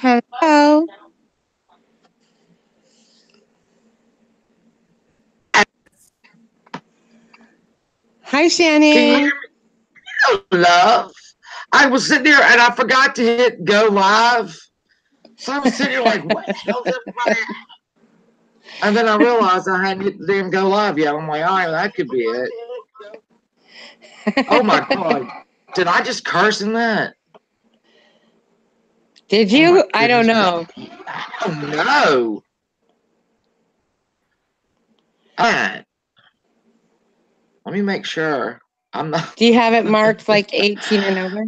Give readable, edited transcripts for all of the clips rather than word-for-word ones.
Hello. Hi, Can you hear Shannon. me, love? I was sitting there and I forgot to hit go live. So I'm sitting here like, what the hell's everybody? And then I realized I hadn't hit the damn go live yet. I'm like, all right, that could be it. Oh my God. Did I just curse in that? Did Oh my you? I don't goodness. know. Oh no. All right. Let me make sure. I'm not. Do you have it marked like 18 and over?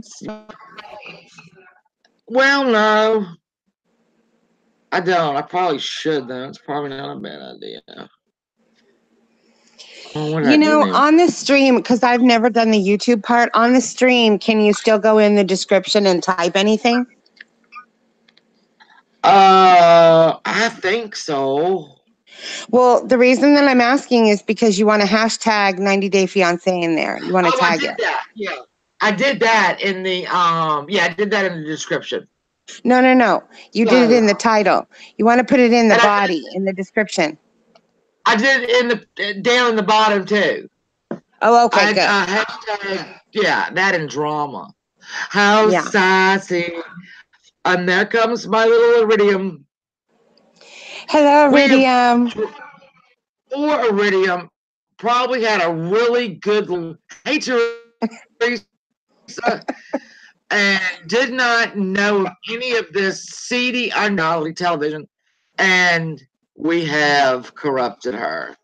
Well, no. I don't. I probably should, though. It's probably not a bad idea. Oh, what did I You do know, now? on the stream, because I've never done the YouTube part, on the stream, can you still go in the description and type anything? I think so. Well, the reason that I'm asking is because you want to hashtag 90 Day Fiance in there. You want to Oh, I tag did it. that. Yeah. I did that in the yeah, I did that in the description. No, no, no. You did it So in the title. You want to put it in the and body, in the description. I did it in the down in the bottom too. Oh, okay, I good. hashtag yeah, that and drama. How Yeah. sassy. And there comes my little iridium. Hello, We have Iridium. poor iridium probably had a really good hey Teresa and did not know any of this seedy ungodly television, and we have corrupted her.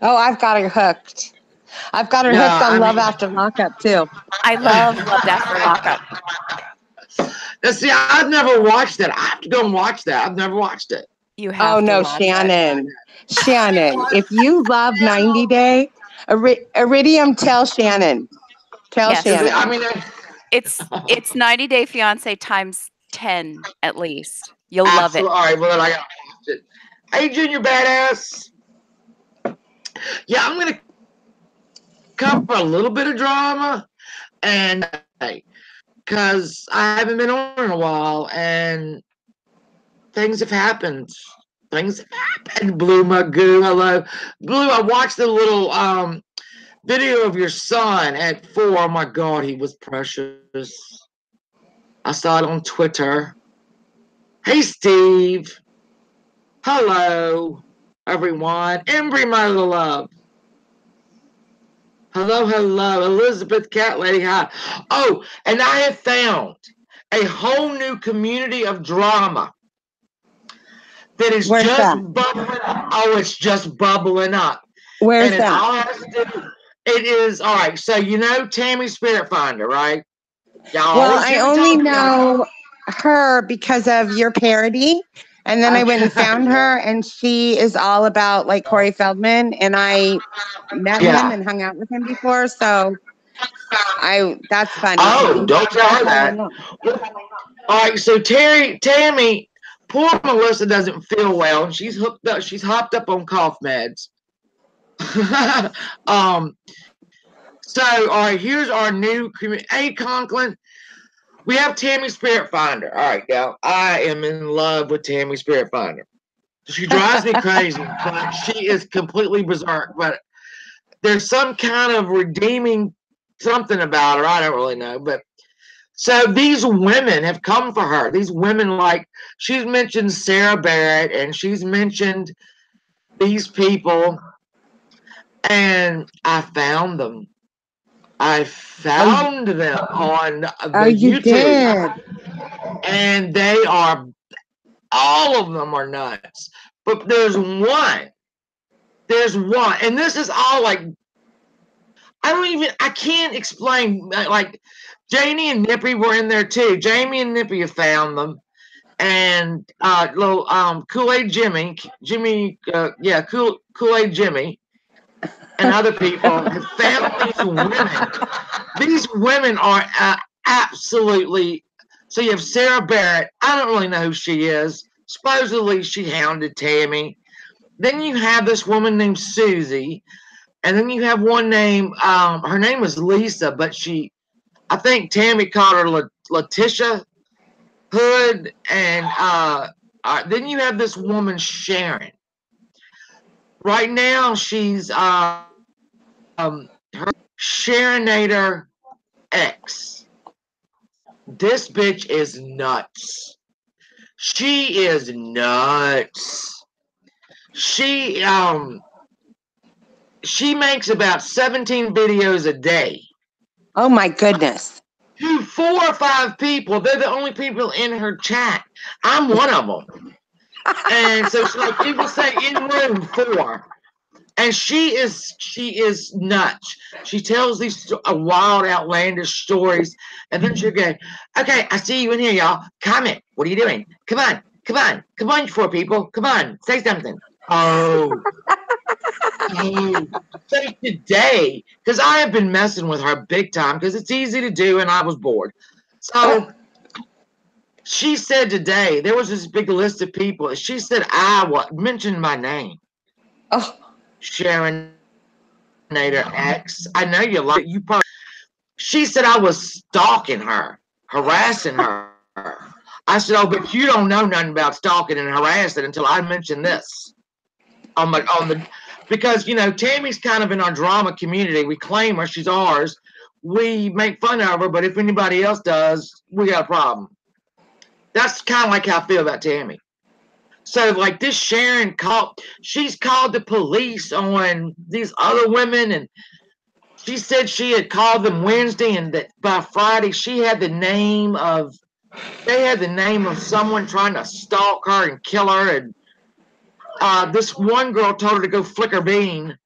Oh, I've got her hooked. I've got her No, hooked on I Love mean, After Lockup too. I love Loved After Lockup. now, see, I've never watched it. I have to go and watch that. I've never watched it. You Oh have to no, watch it. Shannon, if you love 90 Day, Iridium, tell Shannon. Tell Yes. Is it? Shannon. I mean, It's 90 Day Fiance times 10 at least. You'll love it. absolutely. All right, well, then I got to watch it. Hey, Junior Badass. Yeah, I'm going to cover a little bit of drama, and because I haven't been on in a while, and things have happened. Things have happened. Blue Magoo, hello. Blue, I watched the little video of your son at 4. Oh my God, he was precious. I saw it on Twitter. Hey, Steve. Hello, everyone. Embry, my little love. Hello, hello. Elizabeth Cat Lady, hi. Oh, and I have found a whole new community of drama that is Where's just that? bubbling up. Oh, it's just bubbling up. Where's And it that? all has to do, it is, all right, so you know Tammy Spirit Finder, right? Y'all Well, always I hear me only talk about it. know her because of your parody. And then I went and found Okay. her, and she is all about like Corey Feldman. And I met him Yeah. and hung out with him before. So that's funny to Oh, me. don't tell That's her all I that. know. All right, so Tammy, poor Melissa doesn't feel well, and she's hooked up. She's hopped up on cough meds. um. So, all right, here's our new community. Hey, Conklin, we have Tammy Spirit Finder. All right, now I am in love with Tammy Spirit Finder. She drives me crazy, but she is completely berserk. But there's some kind of redeeming something about her. I don't really know, but so these women have come for her. These women, like she's mentioned Sarah Barrett, and she's mentioned these people, and I found them. I Oh, found them on oh, the you YouTube, did. and they are all of them are nuts. But there's one. There's one, and this is all like I can't explain. Like Janie and Nippy were in there too. Jamie and Nippy have found them, and little Kool Aid Jimmy, yeah, Kool Aid Jimmy, and other people have found these women. These women are absolutely. So you have Sarah Barrett. I don't really know who she is. Supposedly she hounded Tammy. Then you have this woman named Susie, and then you have one name. Her name was Lisa, but I think Tammy called her Letitia. Hood, and then you have this woman, Sharon. Right now, she's her Sharonator X. This bitch is nuts. She is nuts. She makes about 17 videos a day. Oh my goodness. To 4 or 5 people. They're the only people in her chat. I'm one of them. And so she, like, people say in room 4. And she is nuts. She tells these wild, outlandish stories, and then she'll go, "Okay, I see you in here, y'all. Comment. What are you doing? Come on, come on, come on, you 4 people. Come on, say something." Oh, so today, because I have been messing with her big time, because it's easy to do, and I was bored. So she said today there was this big list of people. She said mentioned my name. Oh. Sharon X. I know you like it. You probably. She said I was stalking her, harassing her. I said, "Oh, but you don't know nothing about stalking and harassing until I mentioned this on the because Tammy's kind of in our drama community. We claim her, she's ours. We make fun of her, but if anybody else does, we got a problem." That's kind of like how I feel about Tammy. So, like, this Sharon she's called the police on these other women, and she said she had called them Wednesday, and that by Friday they had the name of someone trying to stalk her and kill her. And this one girl told her to go flick her bean,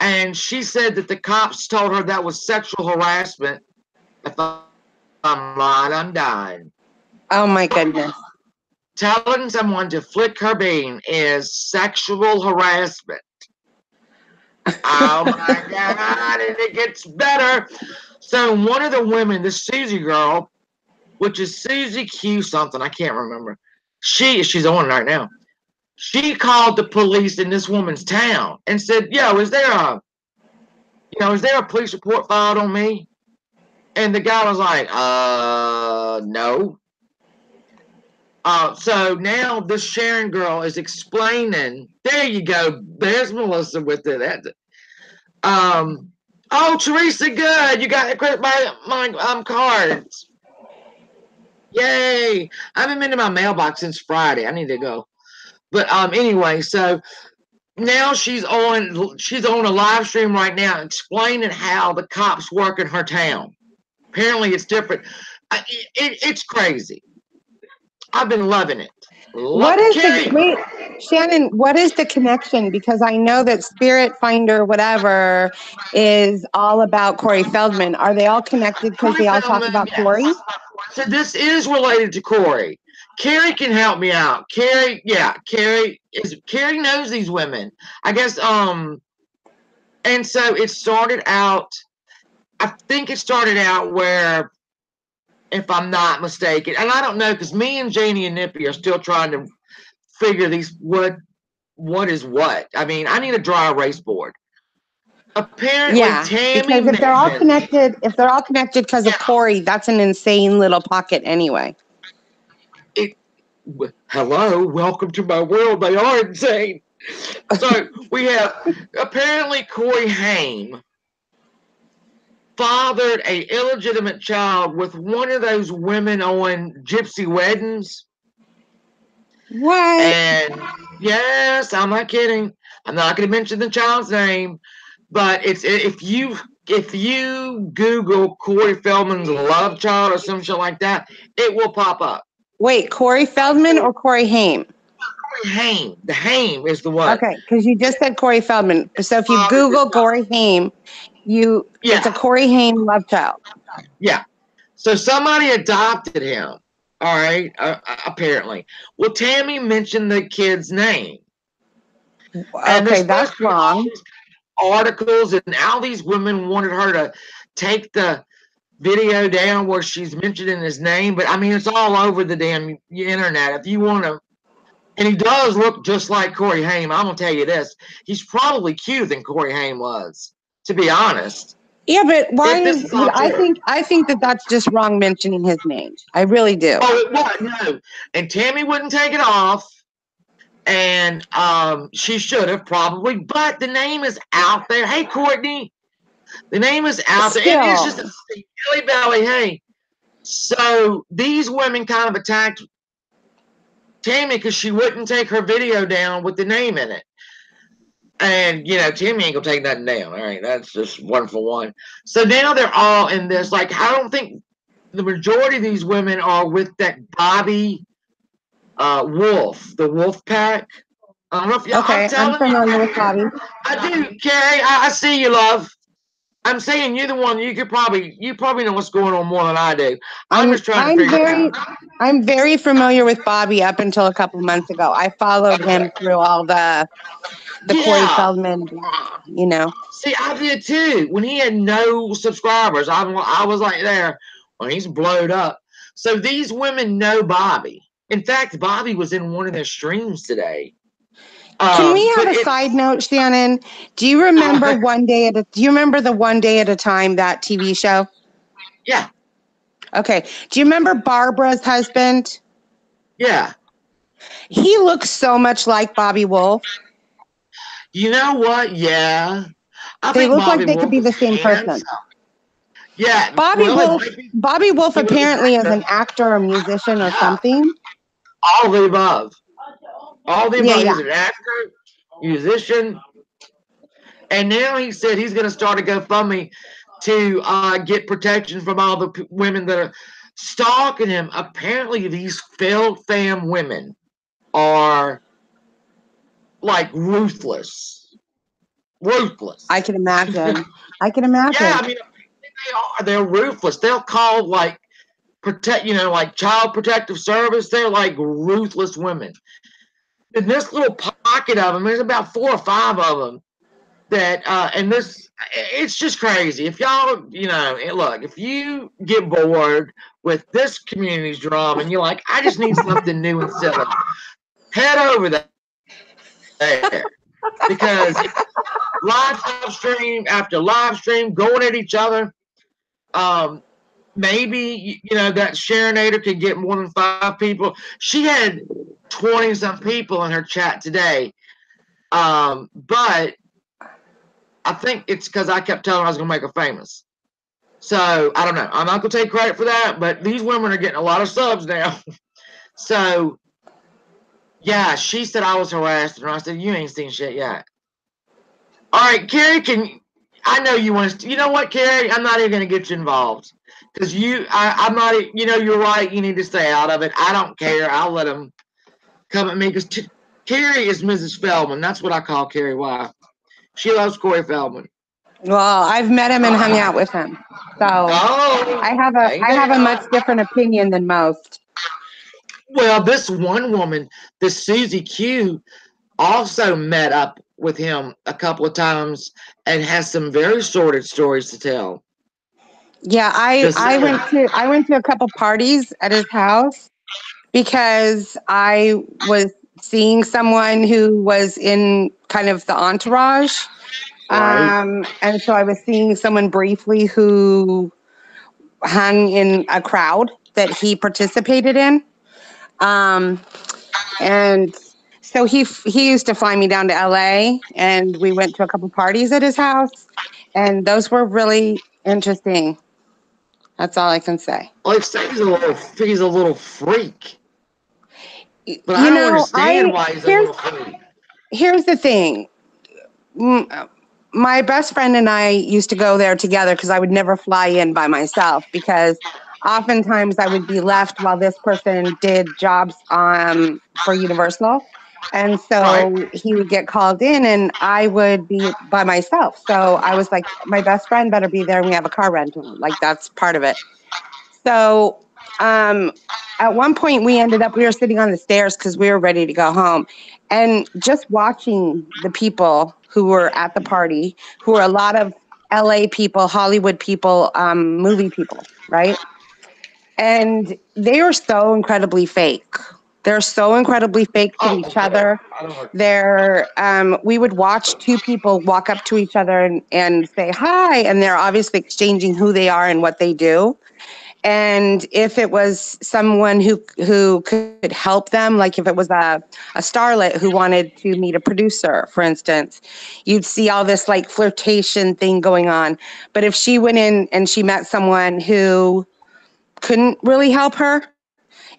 and she said that the cops told her that was sexual harassment. If I'm lying, I'm dying. Oh my goodness. Telling someone to flick her bean is sexual harassment. Oh my God, and it gets better. So one of the women, this Susie girl, which is Susie Q something, I can't remember. She's on right now. She called the police in this woman's town and said, "Yo, is there a police report filed on me?" And the guy was like, no. So now this Sharon girl is explaining. There you go. There's Melissa with it. Oh, Teresa, good. You got my cards. Yay! I haven't been to my mailbox since Friday. I need to go. But anyway, so now she's on a live stream right now explaining how the cops work in her town. Apparently, it's different. It's crazy. I've been loving it. Shannon, what is the connection? Because I know that Spirit Finder, whatever, is all about Corey Feldman. Are they all connected because they all talk about Corey? So this is related to Corey. Carrie can help me out. Carrie knows these women. I guess, and so it started out, I think it started out where, if I'm not mistaken, and I don't know, because me and Janie and Nippy are still trying to figure what is what. I mean, I need a dry erase board. Apparently, Tammy, because if they're all connected because of Corey, that's an insane little pocket anyway. Hello, welcome to my world. They are insane. So we have apparently Corey Haim fathered a illegitimate child with one of those women on Gypsy Weddings. What? And yes, I'm not kidding. I'm not going to mention the child's name, but if you Google Corey Feldman's love child or some shit like that, it will pop up. Wait, Corey Feldman or Corey Haim? Corey Haim. The Haim is the one. Okay, because you just said Corey Feldman. So if you Google Corey Haim, it's a Corey Haim love child. Yeah. So somebody adopted him. All right. Apparently. Well, Tammy mentioned the kid's name. Okay, that's wrong. Articles, and all these women wanted her to take the video down where she's mentioning his name. But I mean, it's all over the damn internet. If you want to, and he does look just like Corey Haim. I'm gonna tell you this: he's probably cuter than Corey Haim was, to be honest. Yeah, but why If this is is all true. I think that that's just wrong mentioning his name. I really do. Oh, it was no, and Tammy wouldn't take it off, and she should have probably. But the name is out there. Hey, Courtney, the name is out there, and it's just a Still, silly belly. Hey, so these women kind of attacked Tammy because she wouldn't take her video down with the name in it. And you know, Tammy ain't gonna take nothing down. All right, that's just one for one. So now they're all in this. Like, I don't think the majority of these women are with that Bobby Wolf, the Wolf Pack. I don't know if y'all. I'm okay, I'm telling you, familiar with Bobby. I do, Carrie. I see you, love. I'm saying you're the one. You probably know what's going on more than I do. I'm just trying to figure it out. I'm very familiar with Bobby up until a couple months ago. I followed him through all the Corey Yeah. Feldman, you know. See, I did too. When he had no subscribers, I was like there. Well, he's blowed up. So these women know Bobby. In fact, Bobby was in one of their streams today. Can we have But a side note, Shannon? Do you remember Do you remember the One Day at a Time, that TV show? Yeah, Okay. Do you remember Barbara's husband? yeah. He looks so much like Bobby Wolf. You know what? Yeah, I They think look like Bobby they could Wolf be is the same handsome. person. Yeah, Bobby well, it Wolf might be. Bobby Wolf He was an apparently is actor. an actor or musician or Yeah, something. all the above. All the Yeah, above. yeah. He's an actor, musician, and now he said he's going to start a GoFundMe to get protection from all the women that are stalking him. Apparently, these failed fam women are like ruthless. Ruthless. I can imagine. I can Yeah, imagine. I mean, they are. They're ruthless. They'll call like like child protective service. They're like ruthless women. In this little pocket of them, there's about 4 or 5 of them that and this it's just crazy. If y'all, look, if you get bored with this community's drama and you're like, I just need something new and silly, head over there, because live stream after live stream going at each other. Maybe that Sharonator could get more than 5 people. She had 20 some people in her chat today, but I think it's because I kept telling her I was going to make her famous. So I don't know. I'm not going to take credit for that, but these women are getting a lot of subs now. So yeah, she said I was harassed, and I said, you ain't seen shit yet. All right, Carrie, I know you want to. You know what, Carrie? I'm not even going to get you involved because I'm not. You're right. You need to stay out of it. I don't care. I'll let them come at me because Carrie is Mrs. Feldman. That's what I call Carrie. Why? She loves Corey Feldman. Well, I've met him and hung out with him. So Oh, I hey have a much now. different opinion than most. Well, this one woman, this Susie Q, also met up with him a couple of times and has some very sordid stories to tell. Yeah, I went to a couple parties at his house because I was seeing someone who was in kind of the entourage. Right. And so I was seeing someone briefly who hung in a crowd that he participated in. And so he used to fly me down to LA, and we went to a couple parties at his house, and those were really interesting. That's all I can say. Like, say he's a little freak, but I You don't know, understand why he's a little freak. here's the thing. My best friend and I used to go there together because I would never fly in by myself, because oftentimes I would be left while this person did jobs for Universal. And Right. so he would get called in and I would be by myself. So I was like, my best friend better be there and we have a car rental. Like, that's part of it. So at one point we were sitting on the stairs because we were ready to go home, and just watching the people who were at the party, who were a lot of LA people, Hollywood people, movie people, right? And they were so incredibly fake. They're so incredibly fake to each other. They're, we would watch two people walk up to each other and say hi, and they're obviously exchanging who they are and what they do. And if it was someone who could help them, like if it was a starlet who wanted to meet a producer, for instance, you'd see all this like flirtation thing going on. But if she went in and she met someone who couldn't really help her,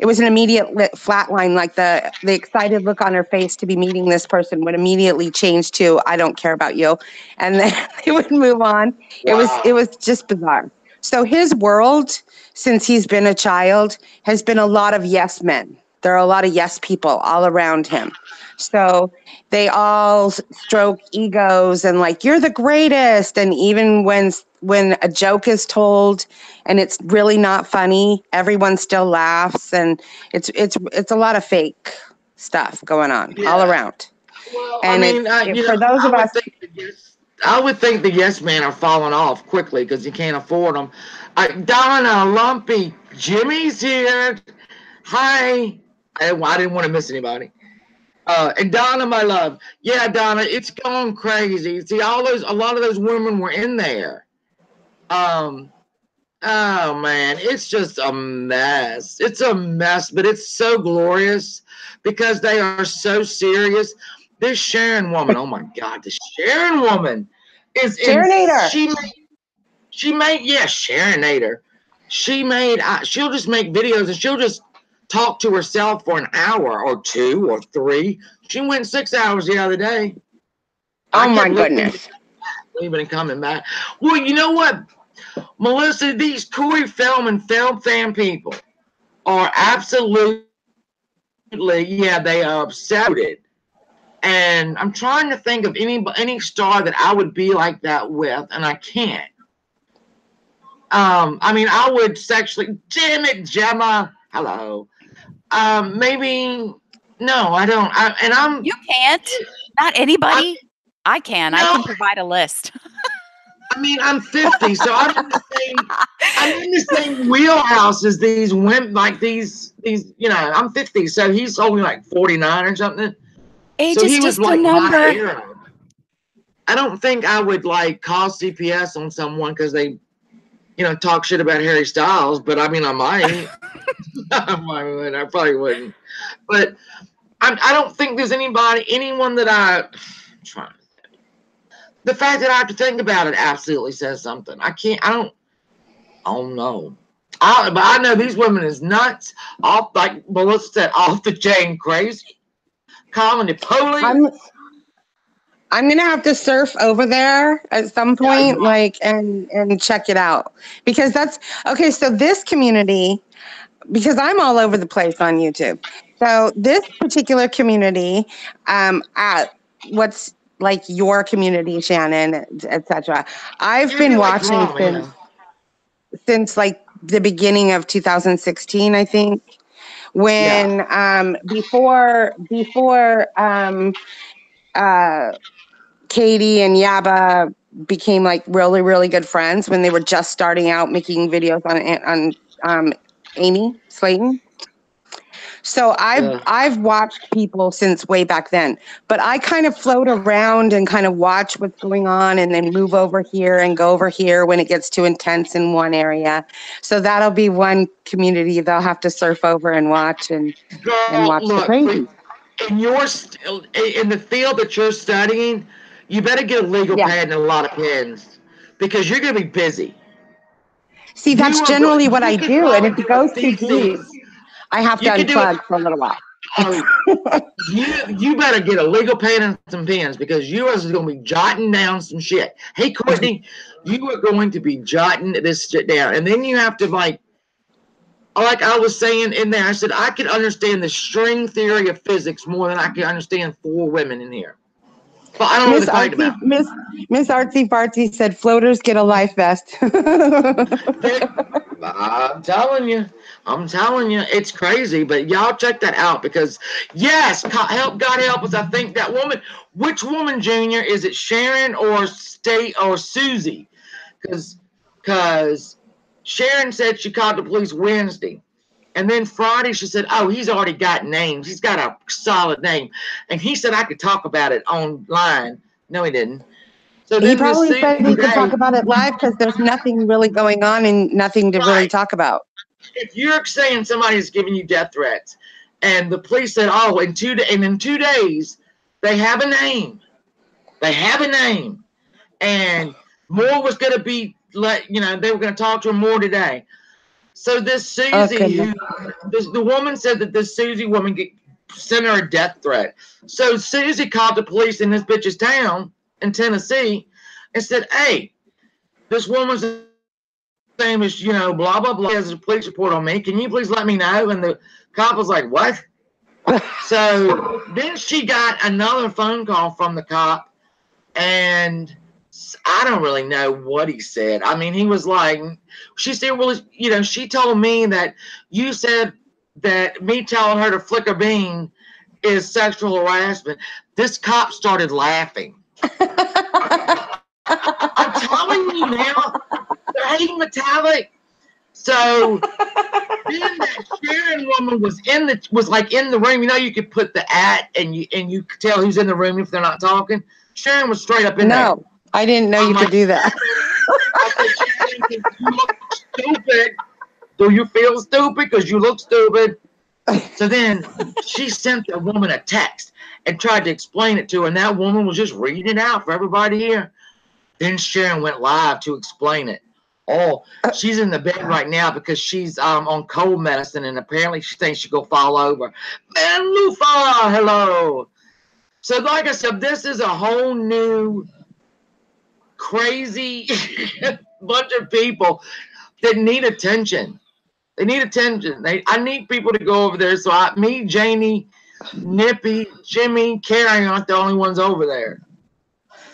it was an immediate flat line. Like the excited look on her face to be meeting this person would immediately change to, I don't care about you. And then they would move on. Wow. It was just bizarre. So his world, since he's been a child, has been a lot of yes men. There are a lot of yes people all around him. So they all stroke egos and like, you're the greatest. And even when a joke is told and it's really not funny, everyone still laughs. And it's a lot of fake stuff going on all around. Well, And I mean, for those of us, I would think the yes men are falling off quickly because you can't afford them. Donna, Lumpy, Jimmy's here. Hi. I didn't want to miss anybody. And Donna, my love. Yeah, Donna, it's going crazy. See, a lot of those women were in there. Oh man, it's just a mess. It's a mess, but it's so glorious because they are so serious. This Sharon woman, oh my God, this Sharon woman is Sharonator. Sharonator. She'll just make videos and she'll just talk to herself for an hour or 2 or 3. She went 6 hours the other day. Oh my goodness. Leaving and coming back. Well, you know what, Melissa, these Corey Feldman film fan people are absolutely, they are upset with it. And I'm trying to think of any star that I would be like that with, and I can't. I mean, I would sexually, damn it, Gemma, hello. Maybe, no, I don't. You can't. Not anybody. I can. No. I can provide a list. I mean, I'm 50, so I'm in the same wheelhouse as these women, like these, I'm 50, so he's only like 49 or something. Age So is he was just like a my number. era. I don't think I would like call CPS on someone because they, talk shit about Harry Styles, but I mean, I might. I probably wouldn't. But I don't think there's anyone that I'm trying to think. The fact that I have to think about it absolutely says something. I don't know. But I know these women is nuts. Off, like Melissa said, off the chain crazy. Calling the police. I'm gonna have to surf over there at some point, and check it out, because that's okay. So this community, because I'm all over the place on YouTube. So this particular community, at what's like your community, Shannon, etc. I've been watching since like the beginning of 2016, I think, when before Katie and Yaba became like really, really good friends, when they were just starting out making videos on Amy Slayton. So I've watched people since way back then, but I kind of float around and kind of watch what's going on and then move over here and go over here when it gets too intense in one area. So that'll be one community they'll have to surf over and watch and watch the crazy. In the field that you're studying, you better get a legal pad and a lot of pens because you're going to be busy. See, that's generally what I do, and if it goes too deep, I have to unplug for a little while. You better get a legal pad and some pens because you are going to be jotting down some shit. Hey, Courtney, you are going to be jotting this shit down, and then you have to like I was saying in there, I said I could understand the string theory of physics more than I can understand 4 women in here. But I don't know what to fight about. Miss Artsy Fartsy said floaters get a life vest. I'm telling you, it's crazy. But y'all check that out because yes, God help us. I think that woman. Which woman, Junior? Is it Sharon or Susie? Because Sharon said she called the police Wednesday, And then Friday, she said, oh, he's already got names. He's got a solid name. And he said I could talk about it online. No, he didn't. So He then probably this said he could talk today, about it live because there's nothing really going on and nothing to really Right. talk about. if you're saying somebody's giving you death threats, and the police said, oh, in 2 days, they have a name. They have a name. And more was going to be, they were going to talk to him more today. So this Susie, goodness. the woman said that this Susie woman sent her a death threat. So Susie called the police in this bitch's town in Tennessee and said, hey, this woman's name is, blah, blah, blah, has a police report on me. Can you please let me know? And the cop was like, what? So then she got another phone call from the cop, and I don't really know what he said. I mean, he was like, she said, well, she told me that you said that me telling her to flick a bean is sexual harassment. This cop started laughing. I'm telling you now, they're metallic. So then that Sharon woman was in the room. You could put the at and you could tell who's in the room if they're not talking. Sharon was straight up in there. No, I didn't know you could do that. I said, Sharon, you look stupid. Do you feel stupid? Because you look stupid. So then she sent the woman a text and tried to explain it to her, and that woman was just reading it out for everybody to hear. Then Sharon went live to explain it. Oh, she's in the bed right now because she's on cold medicine, and apparently she thinks she'll go fall over. Man, Lufa, hello. So like I said, this is a whole new crazy bunch of people that need attention. They need attention. I need people to go over there. So me, Janie, Nippy, Jimmy, Carrie aren't the only ones over there.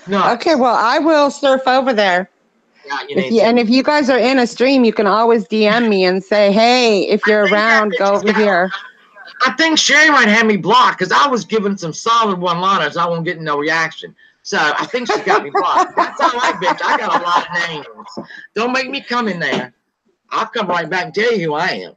No. Okay, well, I will surf over there. Yeah, and if you guys are in a stream, you can always DM me and say, hey, if you're around, go over here. I think Sherry might have me blocked because I was giving some solid one-liners. I won't get no reaction. So I think she got me blocked. That's all right, bitch. I got a lot of names. Don't make me come in there. I'll come right back and tell you who I am.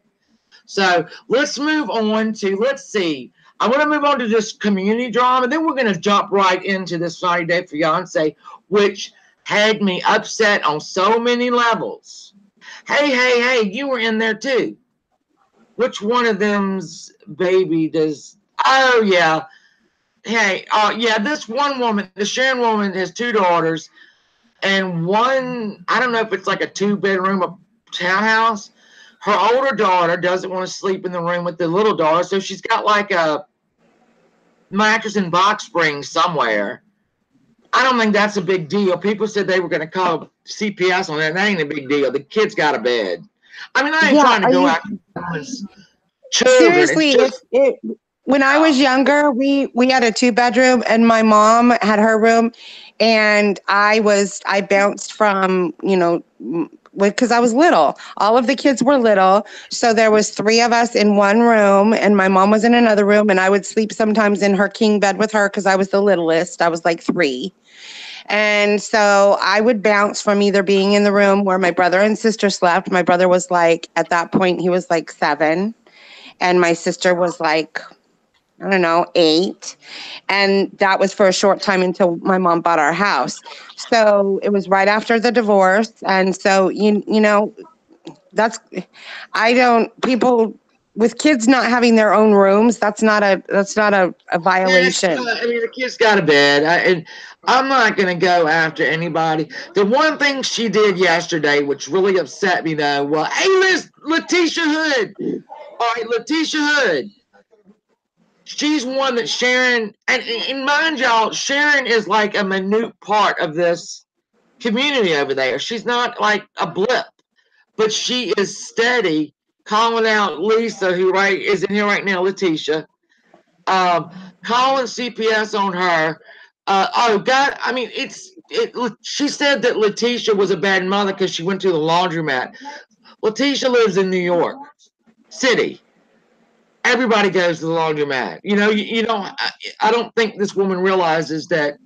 So let's move on to, let's see. I want to move on to this community drama. Then we're going to jump right into this 90 Day Fiance, which had me upset on so many levels. Hey, you were in there too. Which one of them's baby does? Oh, yeah. Hey, yeah, this one woman, the Sharon woman, has 2 daughters, and one, I don't know if it's like a 2-bedroom townhouse. Her older daughter doesn't want to sleep in the room with the little daughter, so she's got like a mattress and box spring somewhere. I don't think that's a big deal. People said they were going to call CPS on that. That ain't a big deal. The kid's got a bed. I mean, I ain't trying to go out. Children. Seriously, when I was younger, we had a 2-bedroom, and my mom had her room, and I bounced from, because I was little. All of the kids were little, so there was 3 of us in one room, and my mom was in another room, and I would sleep sometimes in her king bed with her because I was the littlest. I was like 3. And so I would bounce from either being in the room where my brother and sister slept. My brother was like, at that point, he was like 7. And my sister was like, I don't know, 8. And that was for a short time until my mom bought our house. So it was right after the divorce. And so, people with kids not having their own rooms, that's not a violation. The kid's got a bed. And I'm not going to go after anybody. The one thing she did yesterday, which really upset me though, well, hey, Letitia Hood. All right, Letitia Hood. She's one that Sharon, and mind y'all, Sharon is like a minute part of this community over there. She's not like a blip, but she is steady calling out Lisa, who is in here right now, Letitia, calling CPS on her. She said that Letitia was a bad mother because she went to the laundromat. Letitia lives in New York City. Everybody goes to the laundromat. I don't think this woman realizes that,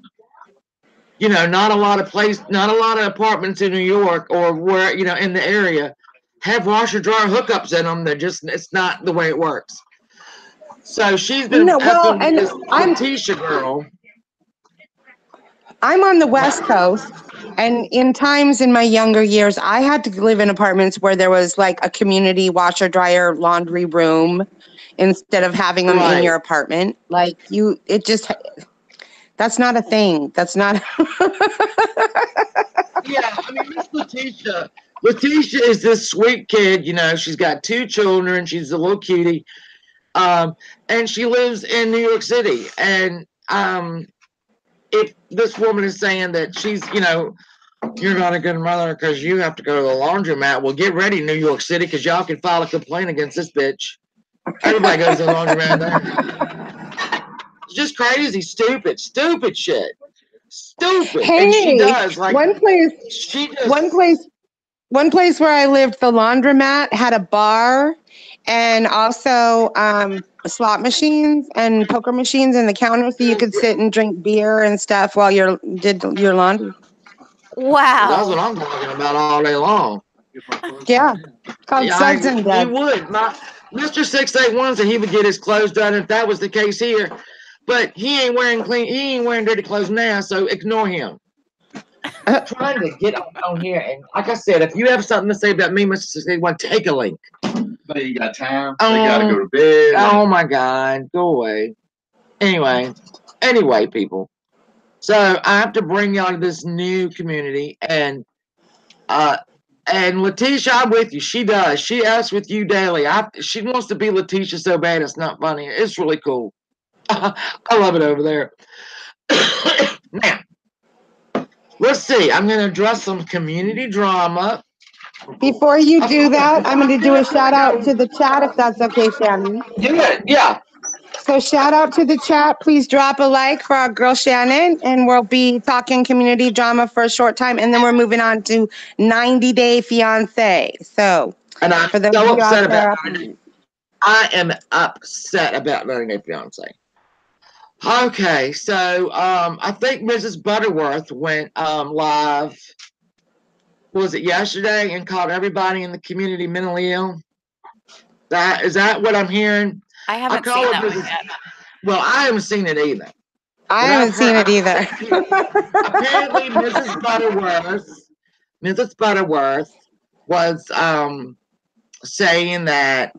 not a lot of apartments in New York or where, in the area have washer dryer hookups in them. It's not the way it works. So she's been No, well, with and this Letitia girl. I'm on the West Coast, and in times in my younger years, I had to live in apartments where there was like a community washer, dryer, laundry room instead of having them in your Right. apartment. Like that's not a thing. That's not. Yeah, I mean, Miss Letitia. Letitia is this sweet kid. She's got 2 children. She's a little cutie. And she lives in New York City. And if this woman is saying that you're not a good mother because you have to go to the laundromat, well, get ready, New York City, because y'all can file a complaint against this bitch. Everybody goes to the laundromat there. It's just crazy, stupid shit. Stupid. And she Hey, does. Like, one place, she just. one place where I lived, the laundromat had a bar and also slot machines and poker machines in the counter, so you could sit and drink beer and stuff while you did your laundry. That's what Wow. I'm talking about all day long. Yeah, called Yeah, Suds and he Duds. would. Mr. 681 said he would get his clothes done if that was the case here. But he ain't wearing dirty clothes now, so ignore him. I'm trying to get on here, and like I said, if you have something to say about me, Mr. 681, take a link. But you got time. They gotta go to bed. Oh my God, go away. Anyway, people. So I have to bring y'all to this new community, and Letitia, I'm with you. She does. She asks with you daily. She wants to be Letitia so bad it's not funny. It's really cool. I love it over there. Now, let's see. I'm going to address some community drama. Before you do that, I'm going to do a shout out to the chat if that's okay, Shannon. Yeah. So shout out to the chat. Please drop a like for our girl Shannon, and we'll be talking community drama for a short time, and then we're moving on to 90 Day Fiance. So And I'm for those so of you upset out there, about it. I am upset about 90 Day Fiance. Okay, so I think Mrs. Butterworth went live. Was it yesterday, and called everybody in the community mentally ill? Is that what I'm hearing? I haven't seen that one yet. Well, I haven't seen it either. I haven't seen it either. Apparently, Mrs. Butterworth was saying that,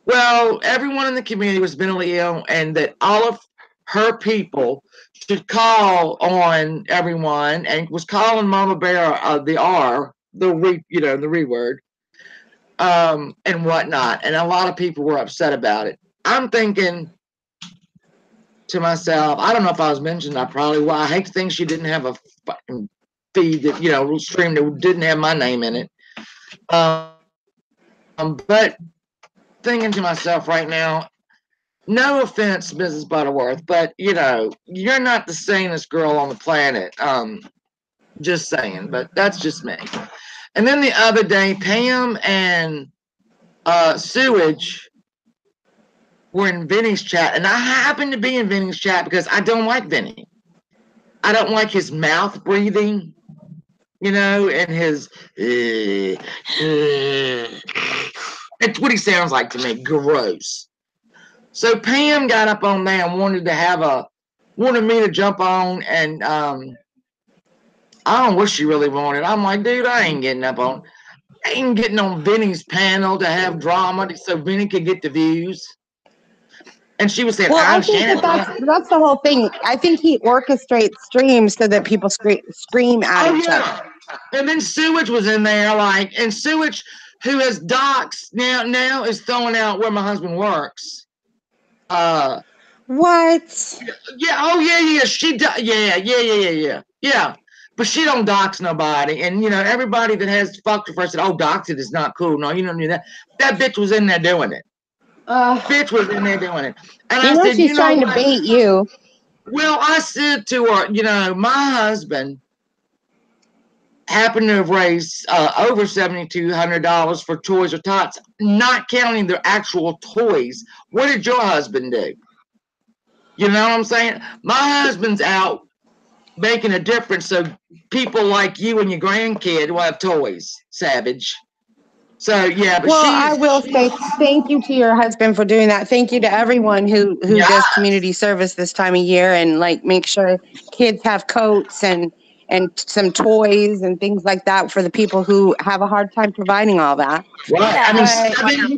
well, everyone in the community was mentally ill, and that all of her people should call on everyone, and was calling Mama Bear the R, the re word, and whatnot. And a lot of people were upset about it. I'm thinking to myself, I don't know if I was mentioned. I hate to think she didn't have a fucking feed that stream that didn't have my name in it. But thinking to myself right now, no offense, Mrs. Butterworth, but you're not the sanest girl on the planet. Just saying, but that's just me. And then the other day, Pam and Sewage were in Vinny's chat, and I happened to be in Vinny's chat because I don't like Vinny. I don't like his mouth breathing, and his. It's what he sounds like to me. Gross. So Pam got up on there and wanted me to jump on, and I don't know what she really wanted. I'm like, dude, I ain't getting on Vinny's panel to have drama so Vinny could get the views. And she was saying, well, I think that's the whole thing. I think he orchestrates streams so that people scream at each other. And then Sewage was in there, and Sewage, who has docs now is throwing out where my husband works. What? Yeah. Oh, yeah. She does. Yeah. But she don't dox nobody. And, everybody that has fucked her first said, oh, doxing is not cool. No, you don't do that. That bitch was in there doing it. Bitch was in there doing it. And I said, she's trying to bait you. Well, I said to her, my husband happened to have raised over $7,200 for Toys or Tots, not counting their actual toys. What did your husband do? You know what I'm saying? My husband's out making a difference so people like you and your grandkid will have toys, Savage. So yeah, but Well, I will say thank you to your husband for doing that. Thank you to everyone who Yeah. does community service this time of year and like make sure kids have coats and some toys and things like that for the people who have a hard time providing all that. Right. Yeah, I mean, But you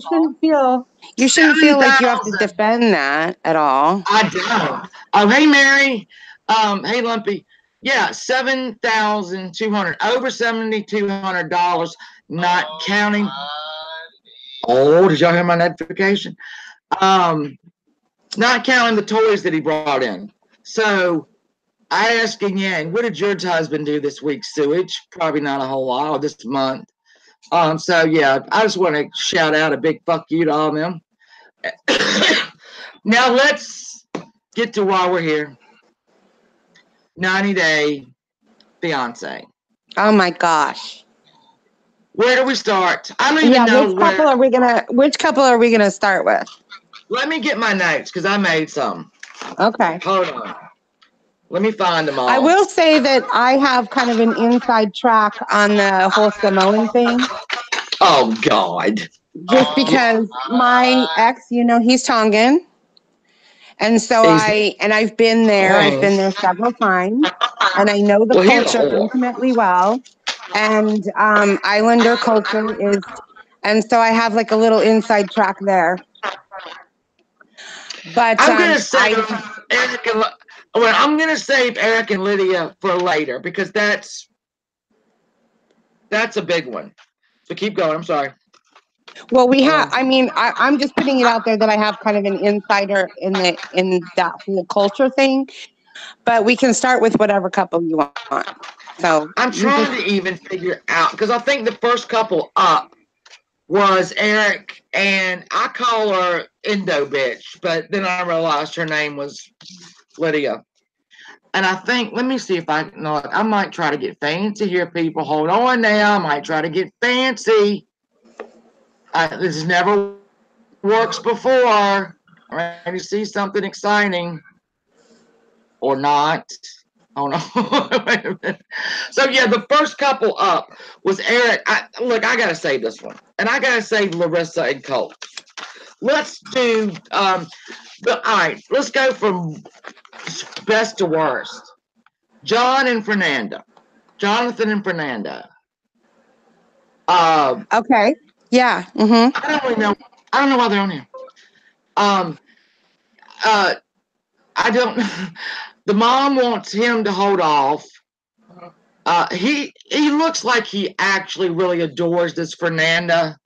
shouldn't feel like you have to 7,000. defend that at all. I don't. Oh, hey, Mary. Hey, Lumpy. Yeah, 7,200, over $7,200, not counting. Oh, did y'all hear my notification? Not counting the toys that he brought in. So I asked Yang, what did your husband do this week? Sewage? Probably not a whole lot, or this month. So yeah, I just want to shout out a big fuck you to all of them. Now let's get to why we're here. 90-day fiance. Oh my gosh. Where do we start? I don't even know which couple are we gonna start with? Let me get my notes because I made some. Okay. Hold on. Let me find them all. I will say that I have kind of an inside track on the whole Samoan thing. Oh God. Just because my ex, he's Tongan. And so I've been there. I've been there several times, and I know the culture intimately well. And Islander culture is, and so I have like a little inside track there. But I'm gonna save Eric and I'm gonna save Eric and Lydia for later because that's a big one. So keep going. I'm sorry. Well, we have. I mean, I'm just putting it out there that I have kind of an insider in that whole culture thing. But we can start with whatever couple you want. So I'm trying to even figure out because I think the first couple up was Eric, and I call her Indo bitch, but then I realized her name was Lydia. And I think, let me see if I might try to get fancy here, people. Hold on now. I might try to get fancy. This never works before. I'm ready to see something exciting. Or not. Oh no. Wait a minute. So yeah, the first couple up was Eric. I gotta save this one. And I gotta save Larissa and Colt. Let's do all right, let's go from best to worst. John and Fernanda. Jonathan and Fernanda. Okay. Yeah. Mm-hmm. I don't know why they're on here. I don't. The mom wants him to hold off. He looks like he actually really adores this Fernanda.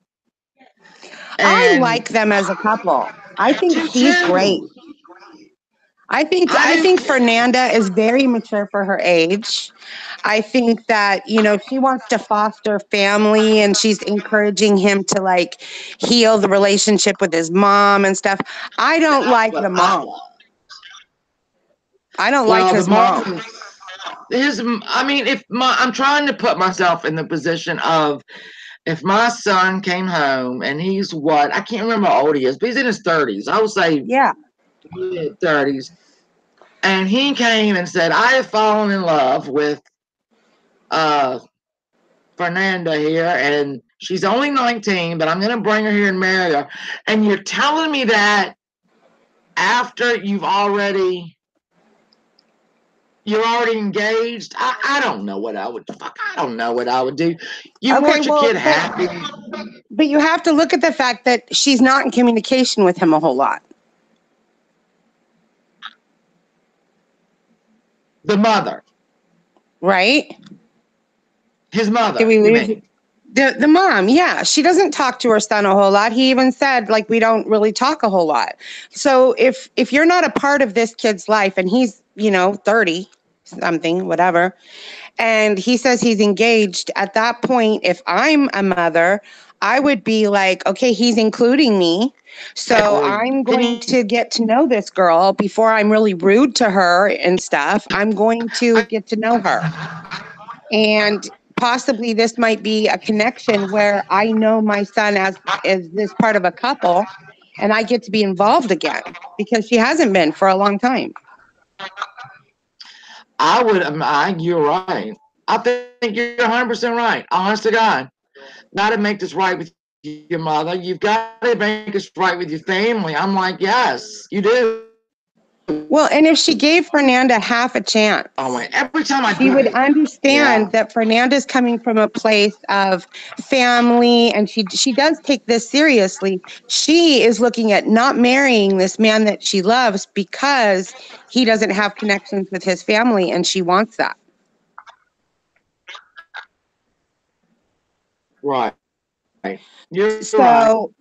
I like them as a couple. I think she's great. I think Fernanda is very mature for her age. I think that, she wants to foster family and she's encouraging him to like heal the relationship with his mom and stuff. I don't like the mom. I don't like his mom. I'm trying to put myself in the position of if my son came home and he's I can't remember how old he is, but he's in his 30s. I would say 30s. And he came and said, I have fallen in love with Fernanda here, and she's only 19, but I'm going to bring her here and marry her. And you're telling me that after you're already engaged? I don't know what I would do. You want your kid happy. But you have to look at the fact that she's not in communication with him a whole lot. The mother. Right? His mother. Did we lose the mom? Yeah. She doesn't talk to her son a whole lot. He even said, like, we don't really talk a whole lot. So if you're not a part of this kid's life and he's, 30 something, whatever, and he says he's engaged, at that point, if I'm a mother, I would be like, okay, he's including me. So I'm going to get to know this girl before I'm really rude to her and stuff. I'm going to get to know her. And possibly this might be a connection where I know my son as this part of a couple and I get to be involved again because she hasn't been for a long time. I would. You're right. I think you're 100% right. Honest to God, got to make this right with your mother. You've got to make this right with your family. I'm like, yes, you do. Well, and if she gave Fernanda half a chance, Every time I she do would it, understand that Fernanda's coming from a place of family, and she does take this seriously. She is looking at not marrying this man that she loves because he doesn't have connections with his family, and she wants that. Right. You're So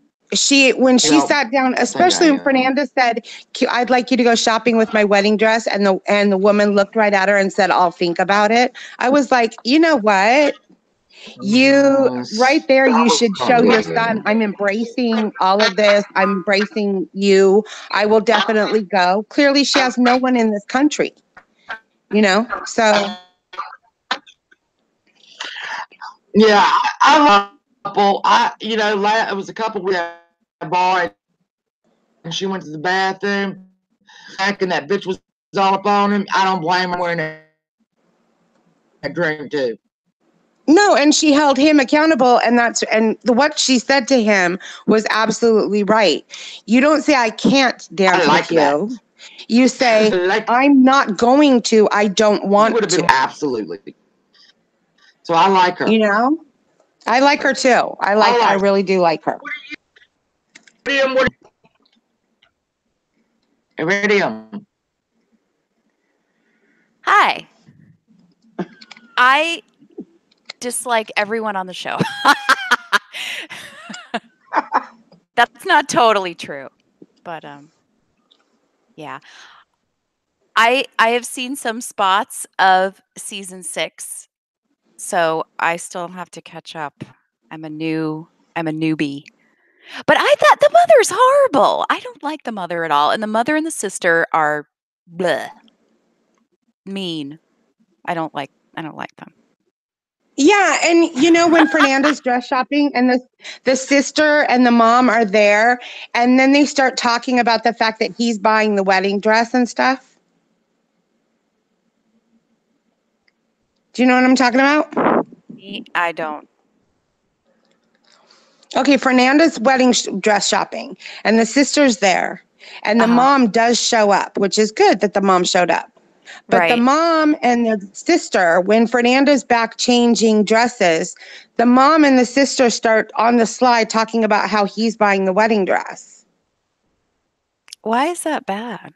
when she Well, sat down, especially when Fernanda said, "I'd like you to go shopping with my wedding dress," and the woman looked right at her and said, "I'll think about it." I was like, you know what? You right there, you should show your son, I'm embracing all of this. I'm embracing you. I will definitely go. Clearly, she has no one in this country, so. Yeah, I love a couple. It was a couple we had a bar, and she went to the bathroom, and that bitch was all up on him. I don't blame her wearing a drink too. No, and she held him accountable, and what she said to him was absolutely right. You don't say I can't dance with you. You say I'm not going to. I don't want to. Absolutely. So I like her. I like her too. I really do like her. Iridium. Hi. I dislike everyone on the show. That's not totally true, but yeah. I have seen some spots of season 6, so I still have to catch up. I'm a newbie. But I thought the mother's horrible. I don't like the mother at all, and the mother and the sister are bleh, mean. I don't like them. Yeah, and when Fernanda's dress shopping and the sister and the mom are there, and then they start talking about the fact that he's buying the wedding dress and stuff. Do you know what I'm talking about? I don't. Okay, Fernanda's wedding dress shopping, and the sister's there, and the mom does show up, which is good that the mom showed up. But the mom and the sister, when Fernanda's back changing dresses, the mom and the sister start on the slide talking about how he's buying the wedding dress. Why is that bad?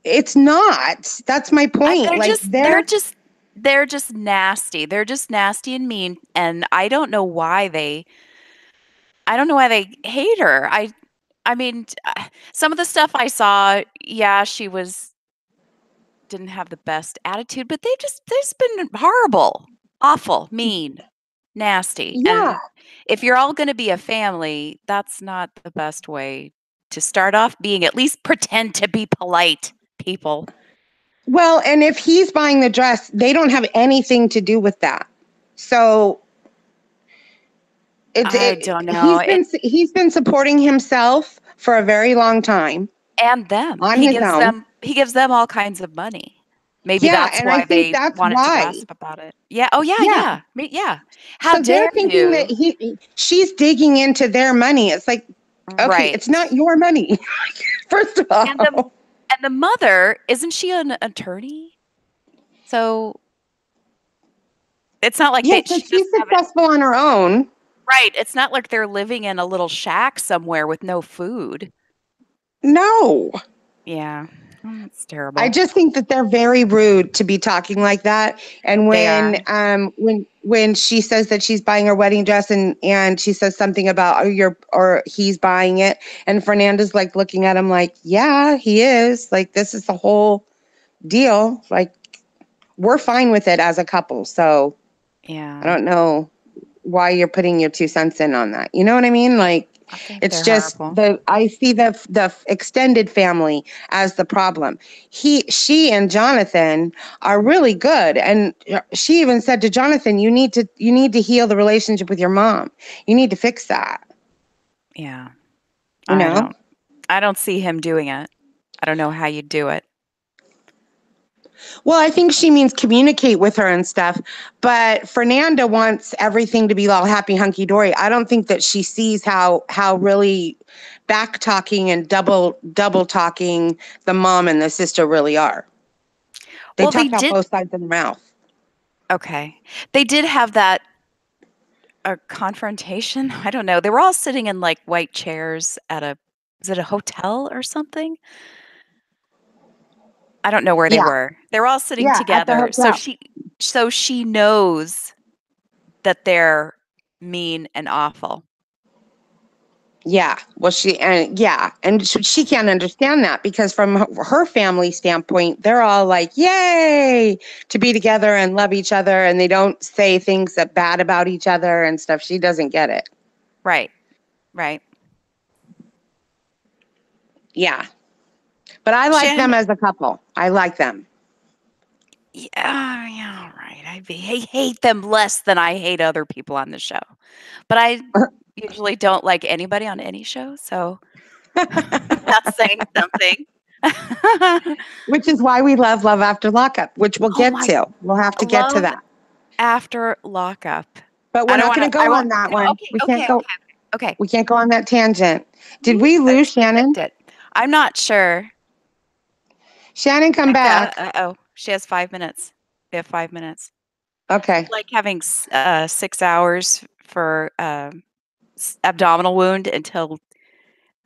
It's not. That's my point. They're just nasty. They're just nasty and mean, and I don't know why they hate her. I mean, some of the stuff I saw, yeah, she didn't have the best attitude, but they've just been horrible, awful, mean, nasty. Yeah. And if you're all going to be a family, that's not the best way to start off being. At least pretend to be polite, people. Well, and if he's buying the dress, they don't have anything to do with that. So I don't know. He's been supporting himself for a very long time. And them. On his own. He gives them all kinds of money. Maybe that's why they wanted to gossip about it. Yeah. Oh, yeah. Yeah. How dare thinking that she's digging into their money. It's like, okay, it's not your money. First of all. And the mother, isn't she an attorney? So it's not like she's successful on her own. Right. It's not like they're living in a little shack somewhere with no food. No. Yeah. It's terrible. I just think that they're very rude to be talking like that. And when she says that she's buying her wedding dress and she says something about or he's buying it, and Fernanda's like looking at him like, yeah, he is. Like, this is the whole deal. Like, we're fine with it as a couple. So yeah, I don't know why you're putting your 2 cents in on that. You know what I mean? Like, it's just I see the extended family as the problem. She and Jonathan are really good, and she even said to Jonathan, "You need to heal the relationship with your mom. You need to fix that." Yeah, I don't see him doing it. I don't know how you do it. Well, I think she means communicate with her and stuff. But Fernanda wants everything to be all happy, hunky dory. I don't think that she sees how really back talking and double talking the mom and the sister really are. They Well, talk out both sides of their mouth. Okay. They did have that a confrontation. I don't know. They were all sitting in like white chairs at is it a hotel or something? I don't know where they were. They were all sitting Yeah, at the together. hotel. So she knows that they're mean and awful. Yeah. Well, she can't understand that because from her family standpoint, they're all like, yay, to be together and love each other. And they don't say things that bad about each other and stuff. She doesn't get it. Right. Yeah. But I like them as a couple. I like them. Yeah, right. I hate them less than I hate other people on the show. But I usually don't like anybody on any show, so that's saying something. Which is why we love Love After Lockup, which we'll get to. We'll have to get to that. After Lockup. But we're not going to go on that one. Okay. We can't go on that tangent. Did we lose Shannon? I'm not sure. Shannon, come back. She has 5 minutes. We have 5 minutes. Okay. It's like having 6 hours for abdominal wound until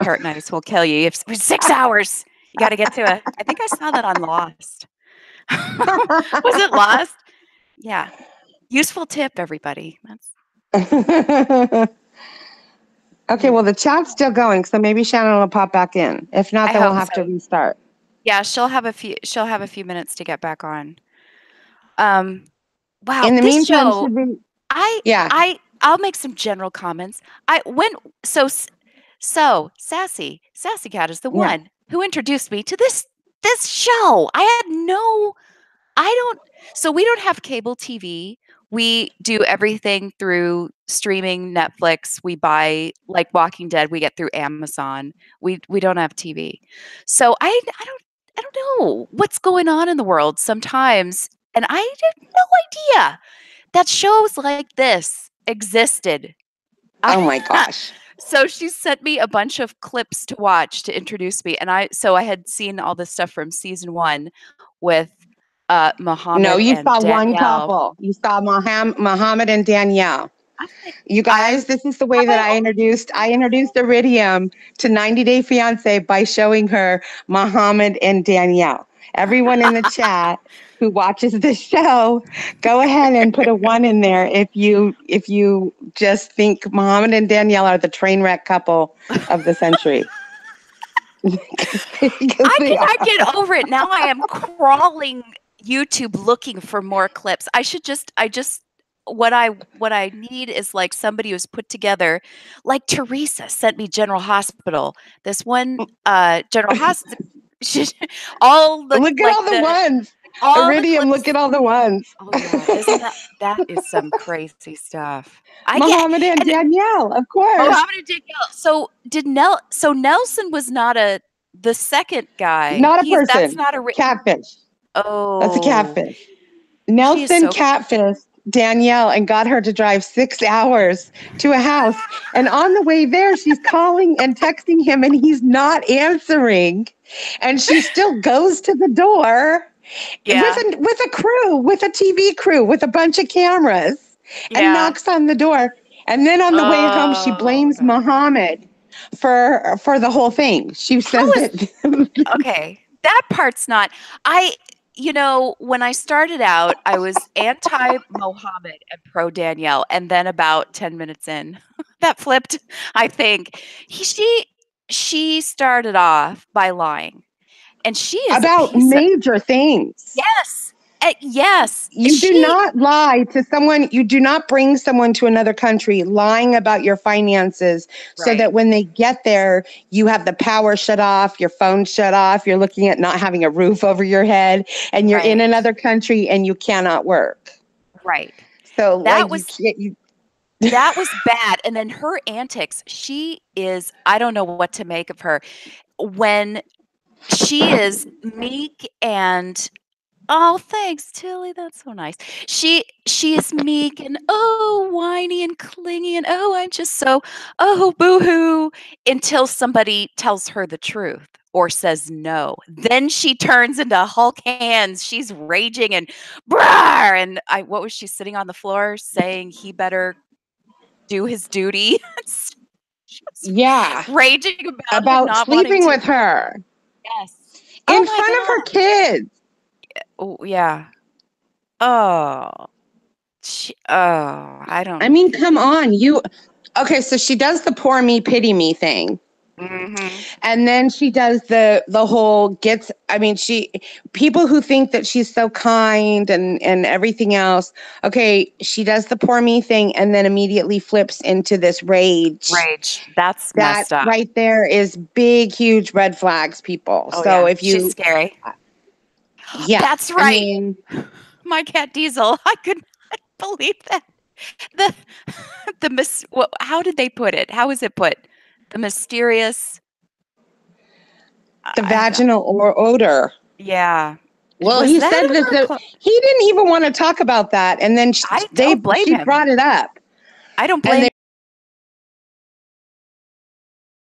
peritonitis will kill you. If 6 hours, you got to get to it. I think I saw that on Lost. Was it Lost? Yeah. Useful tip, everybody. Okay, well, the chat's still going, so maybe Shannon will pop back in. If not, then we'll have to restart. Yeah, she'll have a few minutes to get back on. Wow. In the this meantime, show, I'll make some general comments. Sassy Cat is the one who introduced me to this show. We don't have cable TV. We do everything through streaming, Netflix. We buy, like Walking Dead, we get through Amazon. We don't have TV. So I don't know what's going on in the world sometimes. And I had no idea that shows like this existed. Oh my gosh. So she sent me a bunch of clips to watch to introduce me. And I had seen all this stuff from season 1 with Muhammad. No, you saw Danielle. one couple. You saw Muhammad and Danielle. You guys, this is the way that I introduced Iridium to 90 Day Fiance by showing her Muhammad and Danielle. Everyone in the chat who watches this show, go ahead and put a 1 in there if you just think Muhammad and Danielle are the train wreck couple of the century. I cannot get over it. Now I am crawling YouTube looking for more clips. What I need is like somebody who's put together, like Teresa sent me General Hospital. This one General Hospital. Look at all the ones. Iridium, look at all the ones. Oh yeah, isn't that is some crazy stuff. Muhammad and Danielle, of course. Muhammad and Danielle. So Nelson was not the second guy. Not a person. That's not a catfish. Oh, that's a catfish. Nelson catfished Danielle and got her to drive 6 hours to a house. And on the way there, she's calling and texting him and he's answering. And she still goes to the door with a crew, with a TV crew, with a bunch of cameras and knocks on the door. And then on the way home, she blames Muhammad for the whole thing. She says okay, that part's not. When I started out, I was anti-Mohammed and pro-Danielle, and then about 10 minutes in, that flipped, I think. She started off by lying, and she is about major things. Yes. Yes. You do not lie to someone. You do not bring someone to another country lying about your finances so that when they get there, you have the power shut off, your phone shut off, you're looking at not having a roof over your head, and you're in another country and you cannot work. Right. So that was bad. And then her antics, I don't know what to make of her. When she is meek and Oh, thanks, Tilly. That's so nice. She is meek and whiny and clingy and I'm just so boo-hoo until somebody tells her the truth or says no. Then she turns into Hulk hands. She's raging and brah, and what was she sitting on the floor saying he better do his duty? She was Yeah. raging about him About not wanting sleeping to. with her Yes. in Oh my front of her God. kids. Oh, yeah. Oh. I don't. I mean, come on. Okay, so she does the poor me, pity me thing. Mhm. And then she does the whole people who think that she's so kind and everything else. Okay, she does the poor me thing and then immediately flips into this rage. That's That messed up. right there is big, huge red flags, people. Oh, so yeah. if you, She's scary. yeah, That's I right. mean, My cat Diesel. I couldn't believe that. How did they put it? How is it put? The mysterious. the I don't- vaginal odor. Yeah. Well, Was he that said in that her he didn't even want to talk about that, and then I don't blame she him. brought it up. I don't And blame